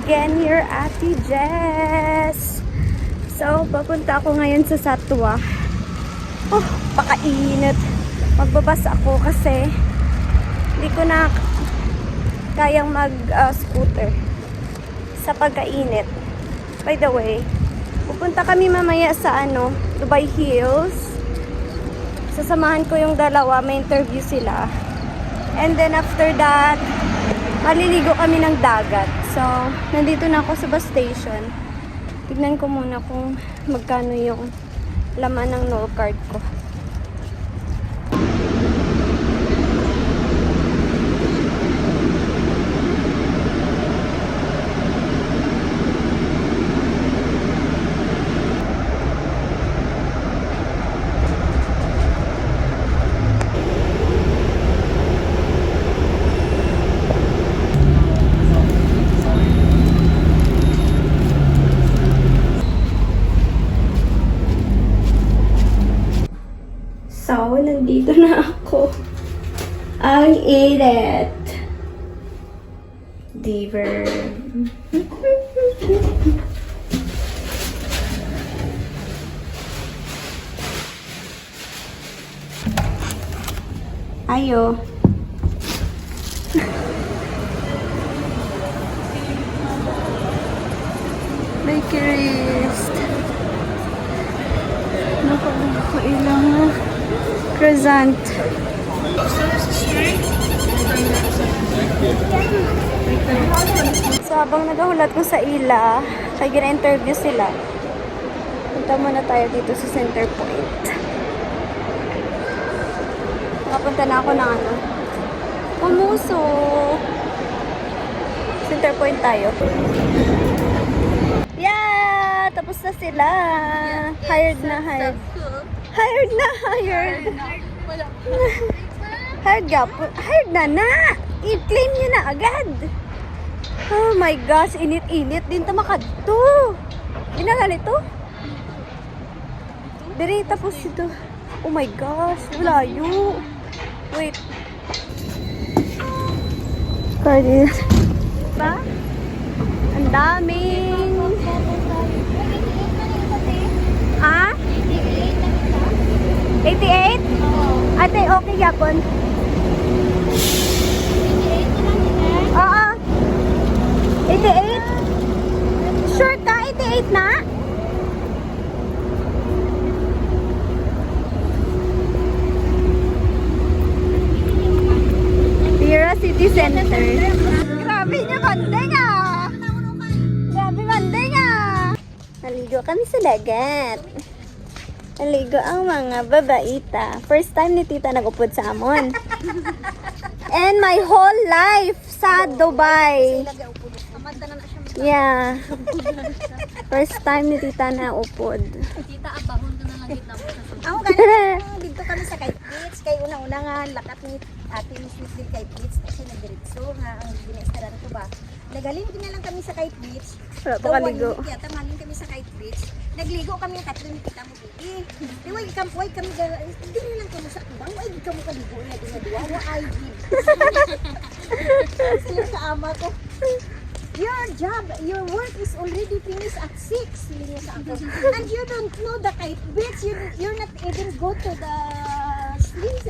again, your Ate Jess. So, papunta ako ngayon sa Satwa. Oh, pakainit. Magbabas ako kasi hindi ko na kayang mag-scooter sa pagkainit. By the way, pupunta kami mamaya sa Dubai Hills. Sasamahan ko yung dalawa, may interview sila. And then after that, maliligo kami ng dagat. So, nandito na ako sa bus station. Tignan ko muna kung magkano yung laman ng Noel card ko. So, nandito na ako. Ang init. Diver. Ayo. Bakerist. Nakailangan. Present. So, habang nagahulat ko sa ila, kaya gina-interview sila. Punta muna tayo dito sa Center Point. Nakapunta na ako ng Pamuso. Center Point tayo. Yeah! Tapos na sila. Hired na, hired. Hired na, hired. Hired na. I-claim nyo na agad. Oh my gosh, init-init din tamakad to. Ganito. Diri, tapos ito. Oh my gosh, layo. Wait. Cardin. Ba? Ang daming. Ah? 88? Ate, okay yapon. Oo. 88? Sure ka? 88 na? Tira City Center. Grabe niya, bandeng ah! Grabe, bandeng ah! Naligo kami sa dagat. Naligo ang mga babaita. First time ni tita nag-upod sa amon. And my whole life sa Dubai. Yeah. First time ni tita na upod. Tita, abahon doon na lang gitna mo. Ako ganun. Dito kami sa Kite Beach. Kaya una-una nga, lakat ni Ate Miss din Kite Beach. Kasi nagdiritso nga ang ginaistaran ko ba. Nagaling din na lang kami sa Kite Beach. Wala pa kaligo. Yata maling kami sa Kite Beach. Nagligo kami yung tatlo ni tita mo bibi. Di why kami hindi na lang kami sa kubang. Why di kami kaligo na din na duwa. Why di? Sila sa ama ko. Your work is already finished at 6. Niya sa ako. And you don't know the Kite Beach. You're not even go to the sleep.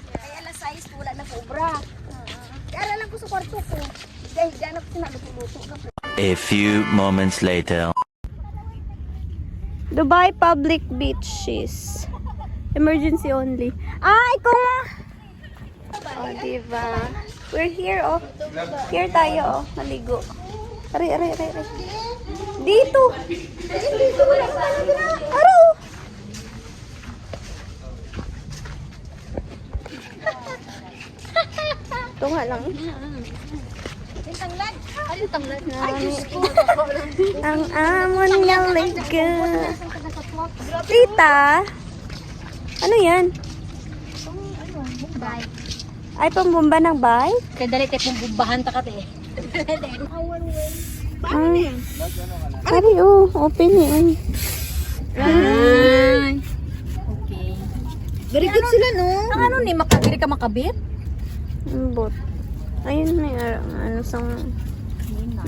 Kaya alas 6 wala na cobra. Kaya lang ko sa kwarto ko. Dahil ganap ko na luto na po. A few moments later. Dubai Public Beaches. Emergency only. Ay, kung... Oh, diba? We're here, oh. Here tayo, oh. Maligo. Aray. Dito. Dito. Araw. Ito nga lang. Yung tanglad. Ano yung tanglad? Ay, Diyos ko. Ang amon nga liga. Tita. Ano yan? Bye. Ay, pambumba ng bike? Kaya dali tayo pong bumbahan ta ka te. Ay. Ari, oh. Open eh. Ay. Okay. Very good sila no. Ang ano ni makabiri ka makabit? Ang bot. Ayun, may ano sang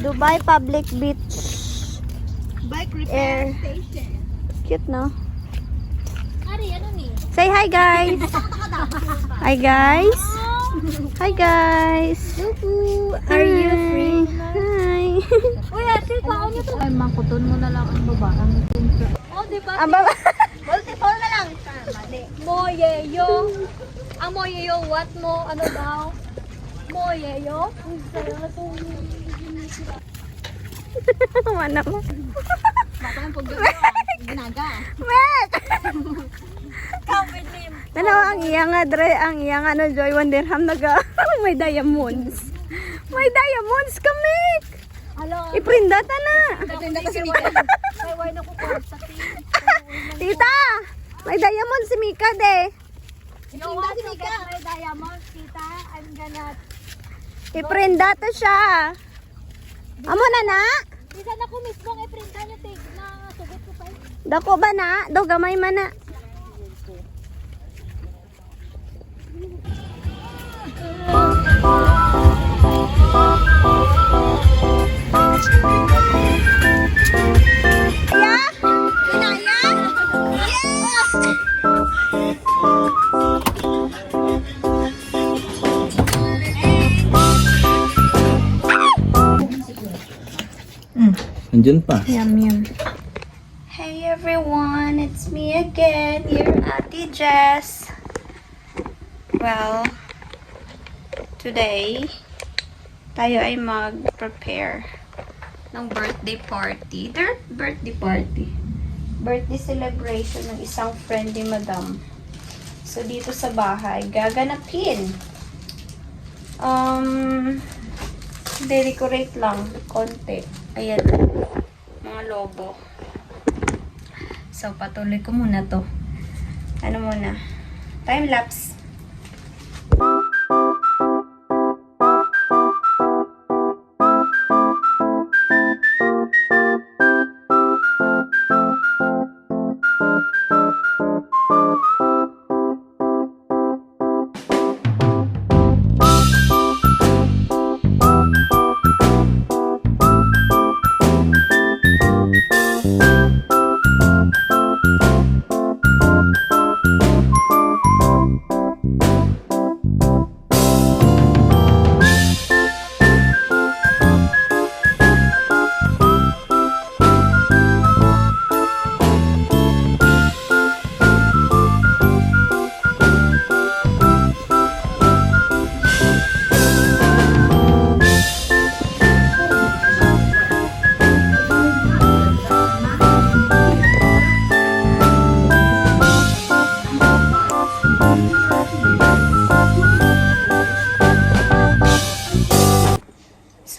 Dubai Public Beach. Bike Air. station. Cute, no? Ari, ano ni? Say hi, guys! Hi, guys! Hi, guys! Are you free? Hi! Uy, ate, kaon nyo to. Ay, makuton mo na lang ang baba. Ang tinta. Oh, di ba? Ang baba. Multiple na lang. Mali. Moyeyo. Ang moyeyo, what mo? Ano daw? Moyeyo? Mana mo? Baka ang pagod ginaga. Ano ang iya nga dre, ang iya nga no Joy 1 dirham naga may diamonds. May diamonds kami. Alo, Iprindata na. Tinda ko si Mika. ay, why na ko sa Tita, may diamonds si Mika de. You want to get my diamonds, tita? I'm gonna... Iprindata siya. Amo na na? Tita na ko mismo i-printa nyo, na sugot ko pa. Dako ba na? Do gamay man na. Andyan pa. Yum, yum. Hey everyone, it's me again, your Ate Jess. Well, today, tayo ay mag-prepare ng birthday party. Birthday party. Birthday celebration ng isang friend ni Madam. So, dito sa bahay, gaganapin. De-decorate lang, konti. Ayan, mga lobo. So, patuloy ko muna to. Ano muna? Time-lapse.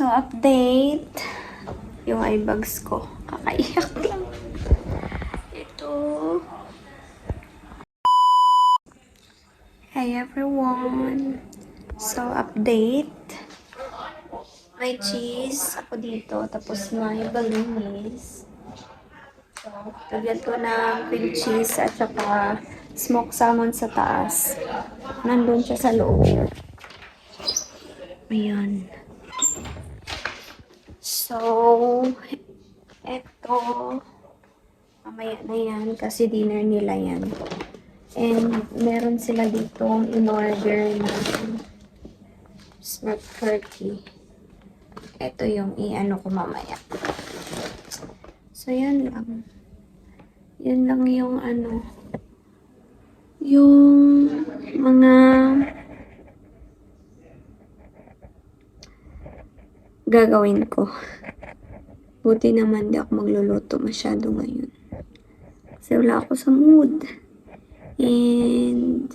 So, update. Yung eye bags ko. Kakaiyak lang. Ito. Hey everyone. So, update. May cheese ako dito. Tapos may balinis. So, lagyan ko ng cream cheese at saka smoked salmon sa taas. Nandun siya sa loob. Ayan. So, eto, mamaya na yan kasi dinner nila yan. And meron sila dito in-order na smoked turkey. Ito yung i-ano ko mamaya. So, yan lang. Yan lang yung ano, yung mga gagawin ko. Buti naman di ako magluluto masyado ngayon. Kasi wala ako sa mood. And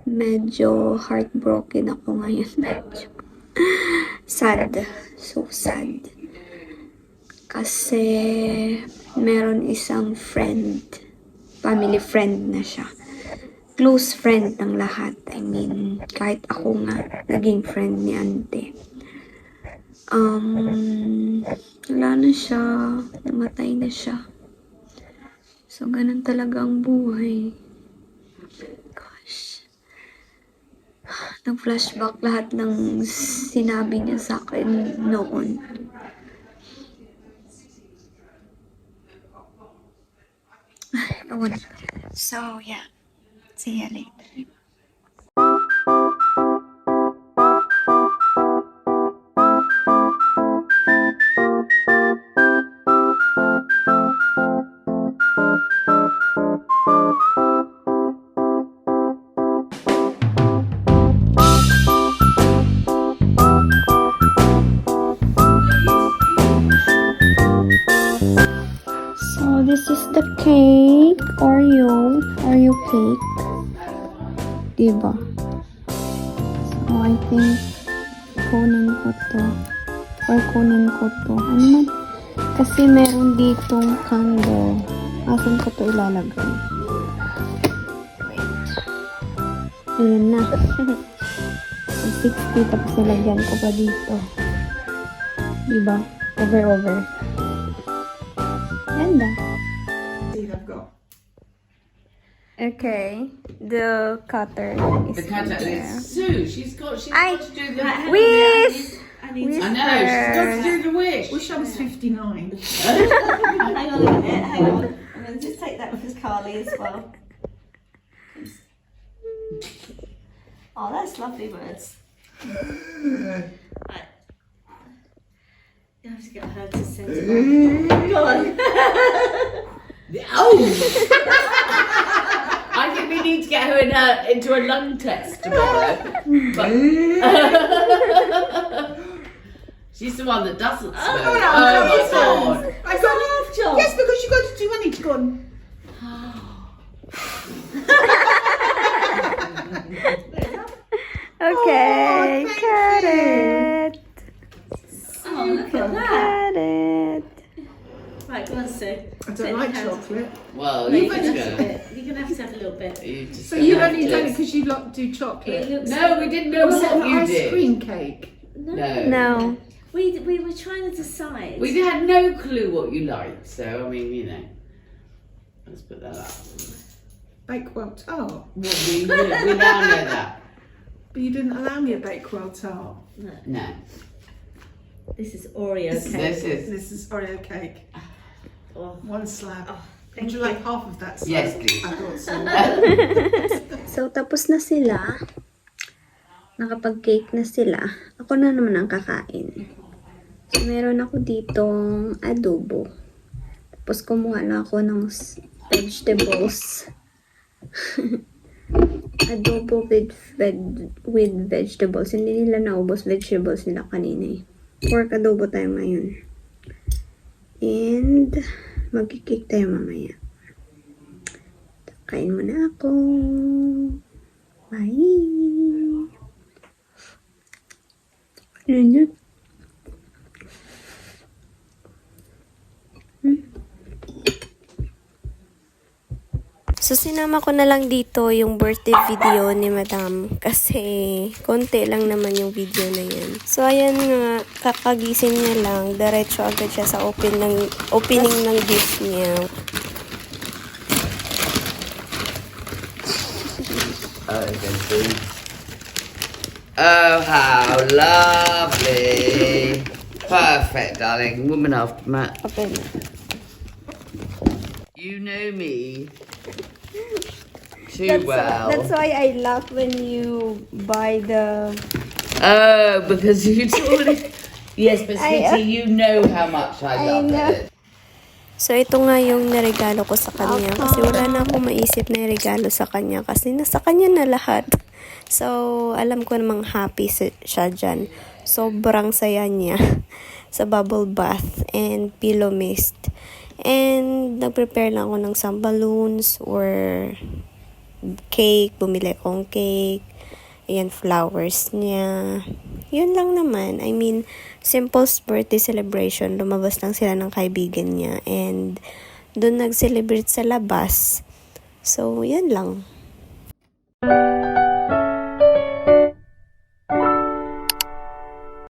medyo heartbroken ako ngayon. Medyo sad. So sad. Kasi meron isang friend. Family friend na siya. Close friend ng lahat. I mean, kahit ako nga, naging friend ni Ante. Wala na siya. Namatay na siya. So, ganun talaga ang buhay. Gosh. nag-flashback lahat ng sinabi niya sa akin noon. Ay, ewan. So, yeah. See ya later. So, this is the cake. Oreo cake. Diba? So, I think kunin ko to. Ano man? Kasi meron ditong candle. Asan ko to ilalagay? Wait. Ayan na. 60 tapos nilagyan ko pa dito. Diba? Over. Ganda. Okay, the cutter is The cutter there. is Sue. She's got to do the Wish! I know. She's got to do the wish. Wish I was 59. Hang on a minute, hang on. I'm going to just take that because Carly as well. Oh, that's lovely words. Right. You have to get her to send it. Go on. Oh! I think we need to get her into a lung test tomorrow. But, she's the one that doesn't smoke. Oh my god! I got half job. Yes, because you got to do. I need to go on. Okay, thank cut you. it. Oh, look at that. Cut it. Right, go on, Sue. I don't like chocolate. Well, You're you going to just have go. to you're going to have a little bit. You just So go you've have only to. done it because you like do chocolate. It looks No, we didn't know Was it what an you ice did. cream cake? No. No. We were trying to decide. We had no clue what you liked, so I mean, you know. Let's put that up. Bakewell tart. Well, we now know that. But you didn't allow me a Bakewell tart. No. This is Oreo cake. This is. This is Oreo cake. Oh. One slab. thank Would you like half of that slab? Yes, please. I thought so. So, tapos na sila. Nakapag-cake na sila. Ako na naman ang kakain. So, meron ako ditong adobo. Tapos, kumuha na ako ng vegetables. Adobo with vegetables. Hindi nila naubos vegetables nila kanina eh. Pork adobo tayo ngayon. And, magkikik tayo mamaya. Kain muna ako. Bye! Ano yun? So, sinama ko na lang dito yung birthday video ni Madam kasi konti lang naman yung video na yan. So, ayan nga, kakagising niya lang, diretso agad siya sa opening ng gift niya. Oh, you can see. Oh, how lovely. Perfect, darling. Woman after Matt. Open na. You know me too well. That's why I laugh when you buy the... Oh, because you told me. Yes, but I- sweetie, you know how much I love know. it. So, ito nga yung naregalo ko sa kanya. Kasi wala na akong maisip na regalo sa kanya. Kasi nasa kanya na lahat. So, alam ko namang happy siya dyan. Sobrang saya niya sa bubble bath and pillow mist. And, nag-prepare lang ako ng some balloons or cake. Bumili akong cake. Ayan, flowers niya. Yun lang naman. I mean, simple birthday celebration. Lumabas lang sila ng kaibigan niya. And, doon nag-celebrate sa labas. So, yan lang.